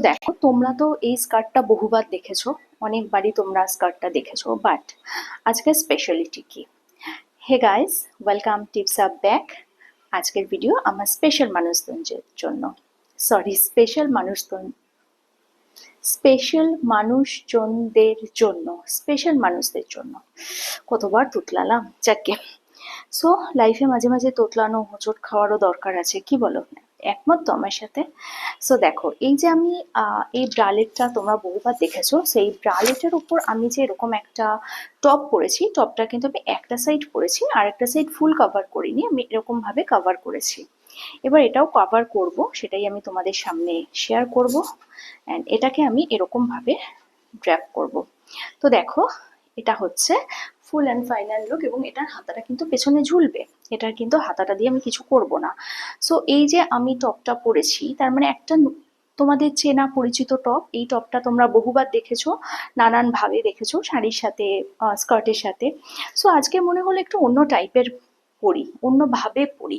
দেখো, তোমরা তো এই স্কার্টটা বহুবার দেখেছো, অনেকবারই তোমরা স্কার্টটা দেখেছো, বাট আজকের স্পেশালিটি কি? Hey guys, welcome tips up back. আজকের ভিডিও আমার স্পেশাল মানুষজনদের জন্য, সরি স্পেশাল মানুষদের জন্য। কতবার তুতলালাম, যাকে। সো লাইফে মাঝে মাঝে তোতলানো হোঁচট খাওয়ারও দরকার আছে, কি বলো? একমত তো আমার সাথে? সো দেখো, এই যে আমি এই ব্রালেটটা তোমরা বহুবার দেখেছো, সেই ব্রালেটের উপর আমি যে এরকম একটা টপ পরেছি, টপটা কিন্তু আমি একটা সাইড পরেছি, আর একটা সাইড ফুল কভার করিনি, আমি এরকম ভাবে কভার করেছি। এবার এটাও কভার করব, সেটাই আমি তোমাদের সামনে শেয়ার করব। অ্যান্ড এটাকে আমি এরকম ভাবে ড্র্যাপ করব। তো দেখো, এটা হচ্ছে ফুল অ্যান্ড ফাইনাল লুক, এবং এটার হাতাটা কিন্তু পেছনে ঝুলবে। এটার কিন্তু হাতাটা দিয়ে আমি কিছু করব না। সো এই যে আমি টপটা পরেছি, তার মানে একটা তোমাদের চেনা পরিচিত টপ। এই টপটা তোমরা বহুবার দেখেছো, নানান ভাবে দেখেছো, শাড়ির সাথে, স্কার্টের সাথে। সো আজকে মনে হলো একটু অন্য টাইপের পরি, অন্যভাবে পরি।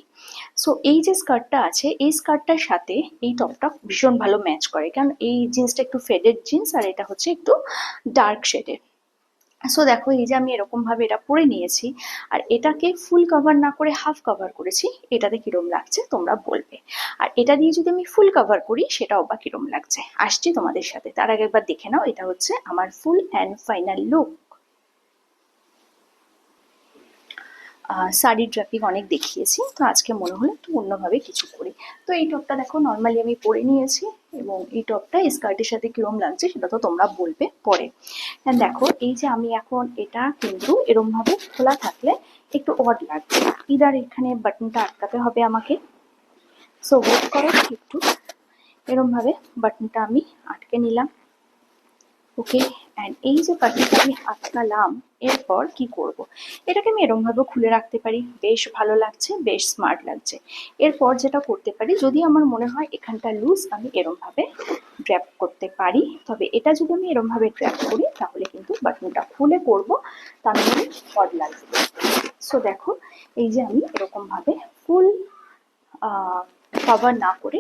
সো এই যে স্কার্টটা আছে, এই স্কার্টটার সাথে এই টপটা ভীষণ ভালো ম্যাচ করে, কারণ এই জিন্সটা একটু ফেডেড জিন্স, আর এটা হচ্ছে একটু ডার্ক শেডের। সো দেখো, এই যে আমি এরকম ভাবে এটা পরে নিয়েছি, আর এটাকে ফুল কভার না করে হাফ কভার করেছি। এটাতে কিরম লাগছে তোমরা বলবে। আর এটা দিয়ে যদি আমি ফুল কভার করি, সেটাও বা কিরম লাগছে, আসছি তোমাদের সাথে। তার আগে একবার দেখে নাও, এটা হচ্ছে আমার ফুল অ্যান্ড ফাইনাল লুক। শাড়ির ড্রাপিং অনেক দেখিয়েছি, তো আজকে মনে হলো একটু অন্যভাবে কিছু করি। তো এই টপটা দেখো নর্মালি আমি পরে নিয়েছি, এবং এই টপটা স্কার্টের সাথে কিরম লাগছে সেটা তো তোমরা বলবে পরে। হ্যাঁ দেখো, এই যে আমি এখন এটা কিন্তু এরম ভাবে খোলা থাকলে একটু অড লাগছে, ইদার এখানে বাটনটা আটকাতে হবে আমাকে। সো ওয়েট করো একটু। এরম ভাবে বাটনটা আমি আটকে নিলাম। ওকে, অ্যান্ড এই যে বাটনটা আমি আটকালাম, এরপর কি করব? এটাকে আমি এরম ভাবে খুলে রাখতে পারি, বেশ ভালো লাগছে, বেশ স্মার্ট লাগছে। এরপর যেটা করতে পারি, যদি আমার মনে হয় এখানটা লুজ, আমি এরম ভাবে ড্র্যাপ করতে পারি। তবে এটা যদি আমি এরম ভাবে ড্র্যাপ করি, তাহলে কিন্তু বাটনটা খুলে পড়বো, তার মানে অড লাগবে। সো দেখো, এই যে আমি এরকম ভাবে ফুল কভার না করে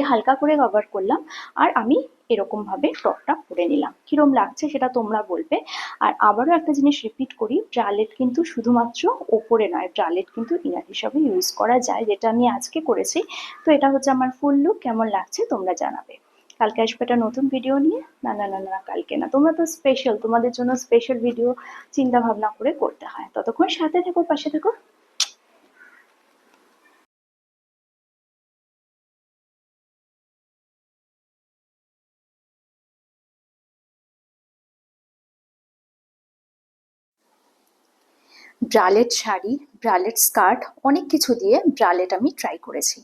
হালকা করে কভার করলাম, আর আমি এরকম ভাবে টপটা পরে নিলাম। কিরম লাগছে সেটা তোমরা বলবে। আর আবারও একটা জিনিস রিপিট করি, ব্রালেট কিন্তু শুধুমাত্র ওপরে নয়, ব্রালেট কিন্তু ইনার হিসাবে ইউজ করা যায়, যেটা আমি আজকে করেছি। তো এটা হচ্ছে আমার ফুল লুক, কেমন লাগছে তোমরা জানাবে। কালকে আসবে একটা নতুন ভিডিও নিয়ে। না না না না, কালকে না, তোমরা তো স্পেশাল, তোমাদের জন্য স্পেশাল ভিডিও চিন্তা ভাবনা করে করতে হয়। ততক্ষণ সাথে থেকো, পাশে থেকো। ব্রালেট শাড়ি, ব্রালেট স্কার্ট, অনেক কিছু দিয়ে ব্রালেট আমি ট্রাই করেছি।